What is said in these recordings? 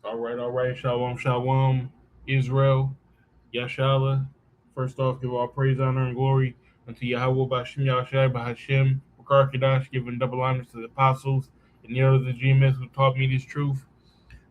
All right. Shalom, shalom, Israel, Yashala. First off, give all praise, honor, and glory unto Yahweh Bashim Yahshai Bahashim, Wakar Kadash, giving double honors to the apostles and the other GMS who taught me this truth.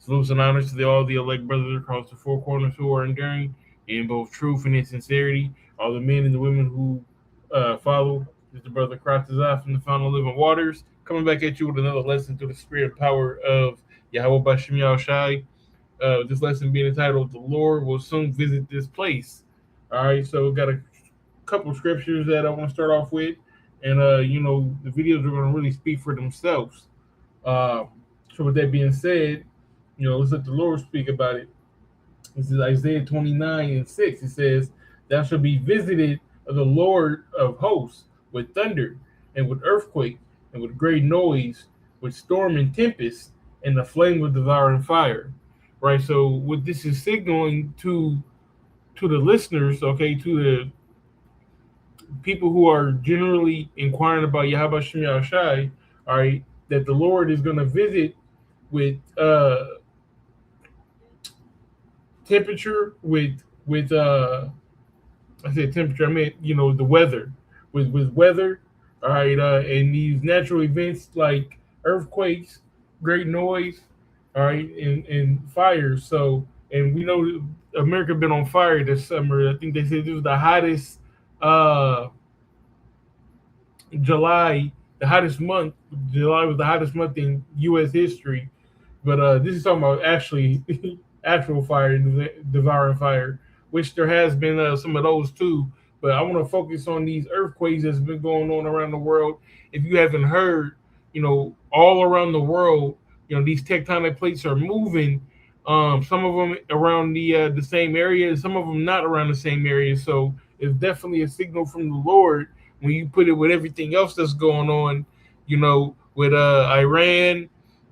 Salutes and honors to all the elect brothers across the four corners who are enduring in both truth and in sincerity. All the men and the women who follow Mr. Brother Kratazah from the Fountain of Living Waters, coming back at you with another lesson through the spirit and power of Yahweh Bashim Yahushai. This lesson being entitled, "The Lord Will Soon Visit This Place." All right, so we've got a couple of scriptures that I want to start off with, and the videos are going to really speak for themselves. So with that being said, let's let the Lord speak about it. This is Isaiah 29:6. It says, "Thou shalt be visited of the Lord of hosts with thunder and with earthquake and with great noise, with storm and tempest, and the flame of devouring fire." Right. So what this is signaling to the listeners, okay, to the people who are generally inquiring about Yahweh Shem Yahushai, all right, that the Lord is going to visit with temperature, with I said temperature, I meant the weather, with weather, all right, and these natural events like earthquakes, great noise, all right, and fires. So, and we know America been on fire this summer. I think they said this was the hottest July, the hottest month. July was the hottest month in U.S. history. But this is talking about actually actual fire, devouring fire, which there has been some of those too. But I want to focus on these earthquakes that's been going on around the world. If you haven't heard, all around the world, these tectonic plates are moving. Some of them around the same area, some of them not around the same area. So it's definitely a signal from the Lord when you put it with everything else that's going on, with Iran,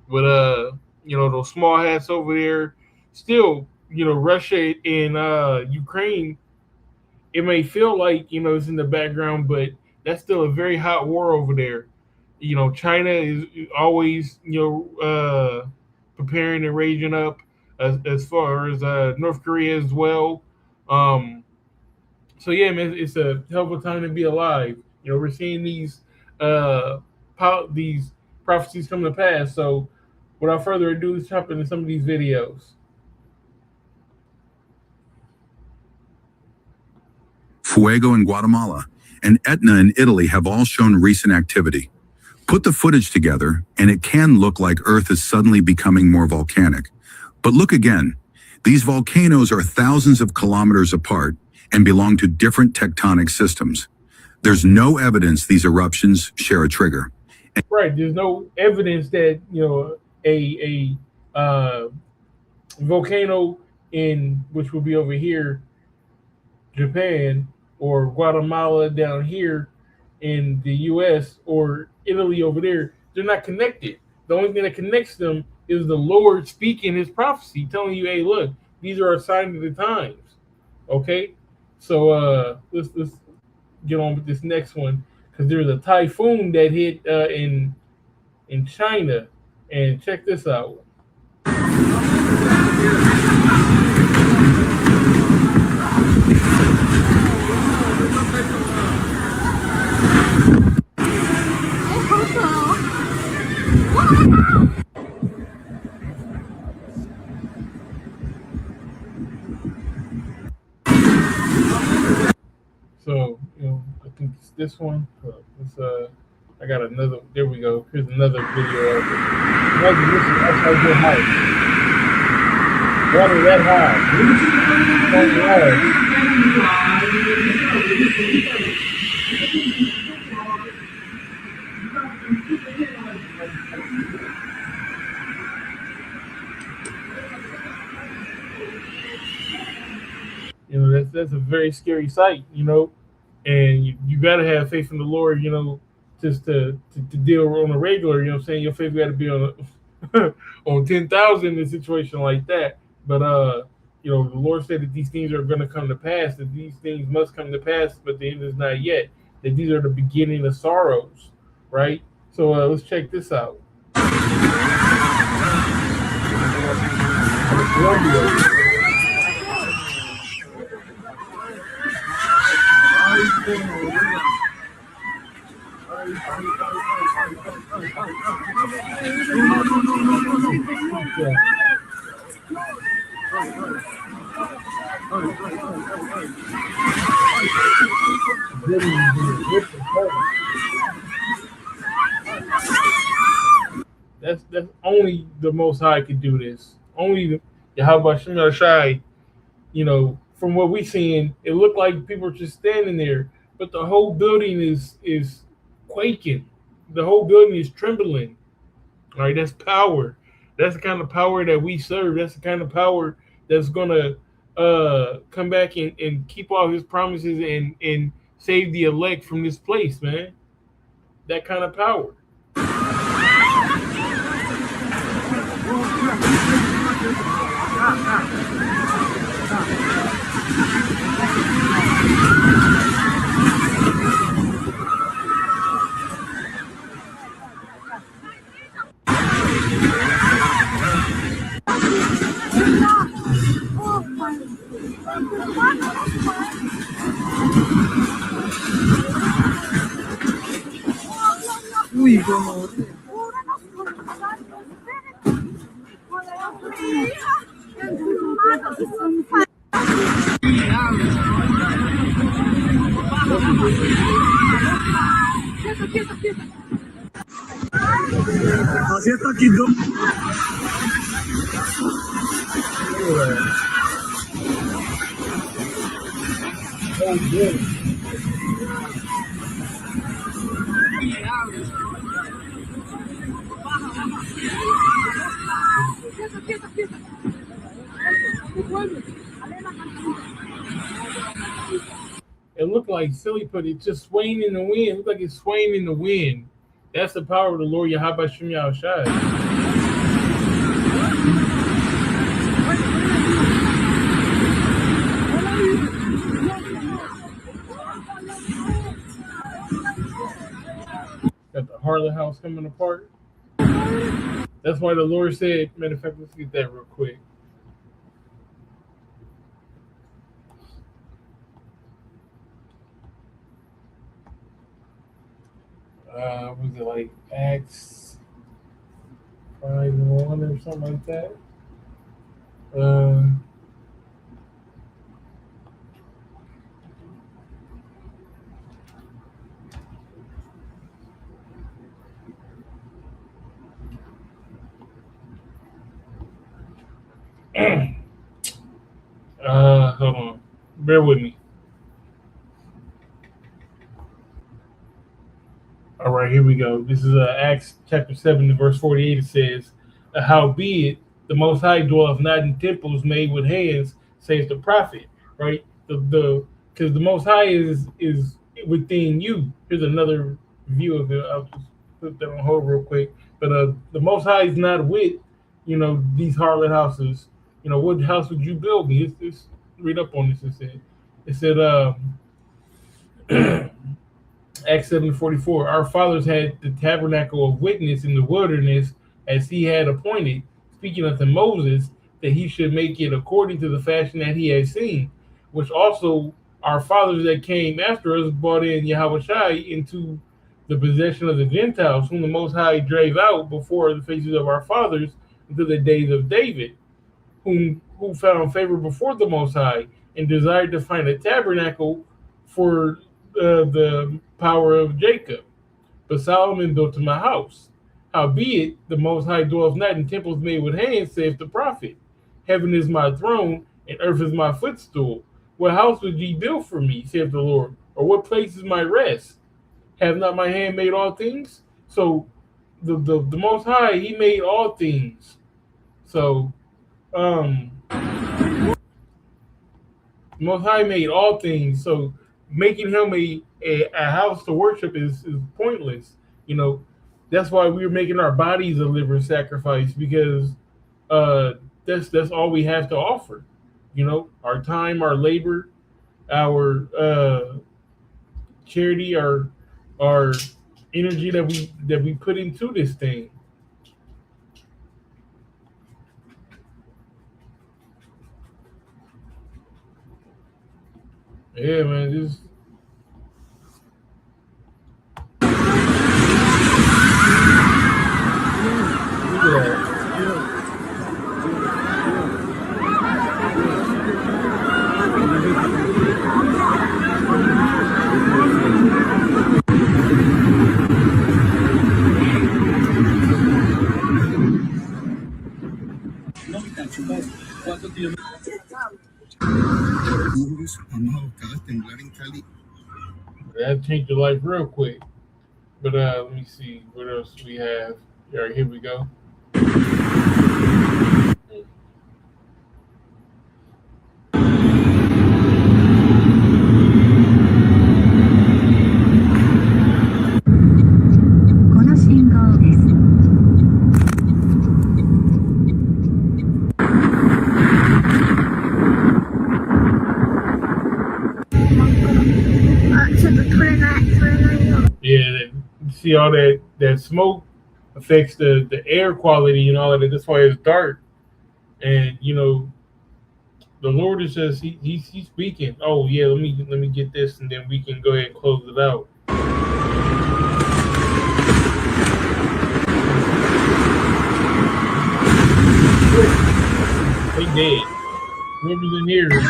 with those small hats over there. Still, Russia and Ukraine, it may feel like, it's in the background, but that's still a very hot war over there. China is always, preparing and raging up as far as North Korea as well. So yeah, man, it's a hell of a time to be alive. We're seeing these prophecies come to pass. So without further ado, let's jump into some of these videos. Fuego in Guatemala and Etna in Italy have all shown recent activity. Put the footage together, and it can look like Earth is suddenly becoming more volcanic. But look again. These volcanoes are thousands of kilometers apart and belong to different tectonic systems. There's no evidence these eruptions share a trigger. Right. There's no evidence that, a volcano in, which would be over here, Japan, or Guatemala down here in the U.S., or Italy over there, they're not connected. The only thing that connects them is the Lord speaking his prophecy, telling you, hey, look, these are a sign of the times. Okay? So let's get on with this next one, because there's a typhoon that hit in China, and check this out. So, I think it's this one. I got another. There we go. Here's another video of it. Imagine this is upside your house. Water that high. That's a very scary sight, and you got to have faith in the Lord, just to deal on a regular, your faith got to be on on 10,000 in a situation like that. But the Lord said that these things are going to come to pass, that these things must come to pass, but the end is not yet, that these are the beginning of sorrows, right? So let's check this out. That's only the Most High could do this. Only the Yahweh Shem Shai. From what we seen, it looked like people are just standing there, but the whole building is quaking. The whole building is trembling. All right, that's power. That's the kind of power that we serve. That's the kind of power that's gonna come back and keep all his promises and save the elect from this place, man. That kind of power. It looked like silly put it just swaying in the wind. It looked like it's swaying in the wind. That's the power of the Lord Yahweh Shem Yahushai. Got the Harlot house coming apart. That's why the Lord said, matter of fact, let's get that real quick. Was it like Acts 5:1 or something like that? Hold on. Bear with me. All right, here we go. This is Acts chapter 7, verse 48. It says, howbeit the Most High dwelleth not in temples made with hands, says the prophet. Right? Because the Most High is within you. Here's another view of it. I'll just put that on hold real quick. But the Most High is not with, these harlot houses. What house would you build me? It's read up on this. It said, Acts 7:44. Our fathers had the tabernacle of witness in the wilderness, as he had appointed, speaking unto Moses, that he should make it according to the fashion that he had seen, which also our fathers that came after us brought in Yahushai into the possession of the Gentiles, whom the Most High drave out before the faces of our fathers until the days of David, who found favor before the Most High and desired to find a tabernacle for the power of Jacob. But Solomon built him a house. Howbeit, the Most High dwelleth not in temples made with hands, saith the prophet. Heaven is my throne, and earth is my footstool. What house would ye build for me, saith the Lord? Or what place is my rest? Have not my hand made all things? So the Most High, he made all things. So the Most High made all things. So making him a house to worship is pointless. That's why we're making our bodies a living sacrifice, because that's all we have to offer. Our time, our labor, our charity, our energy that we put into this thing. Yeah, man. Just look at that. That changed your life real quick. But let me see what else we have. All right, here we go. Yeah, you see all that smoke affects the air quality and all of that. That's why it's dark. And the Lord is just he's speaking. Oh yeah, let me get this, and then we can go ahead and close it out. They dead. Whoever's in here is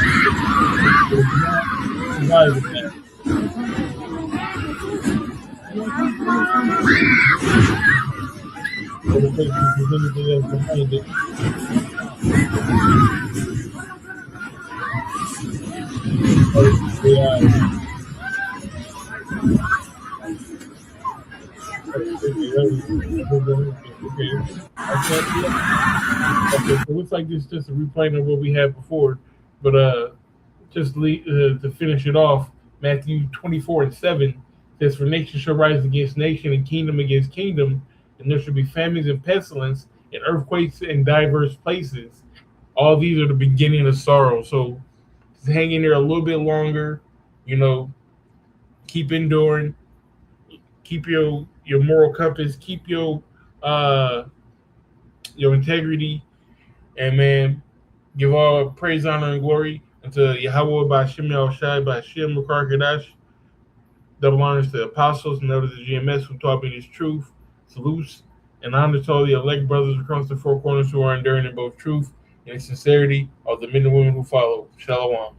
not surviving that. So the person who's anything else behind it. Okay, so it looks like this is just a replay of what we had before, but to finish it off, Matthew 24:7 says, "For nation shall rise against nation, and kingdom against kingdom, and there shall be famines and pestilence, and earthquakes in diverse places. All these are the beginning of sorrow." So just hang in there a little bit longer, you know, keep enduring, keep your moral compass, keep your integrity, and man, give all praise, honor, and glory unto Yahweh by Shem Yahushai by Shem Makar Kadash. Double honors to the apostles and elders of the GMS who taught me this truth. Salutes and honor to all the elect brothers across the four corners who are enduring in both truth and sincerity of the men and women who follow. Shalom.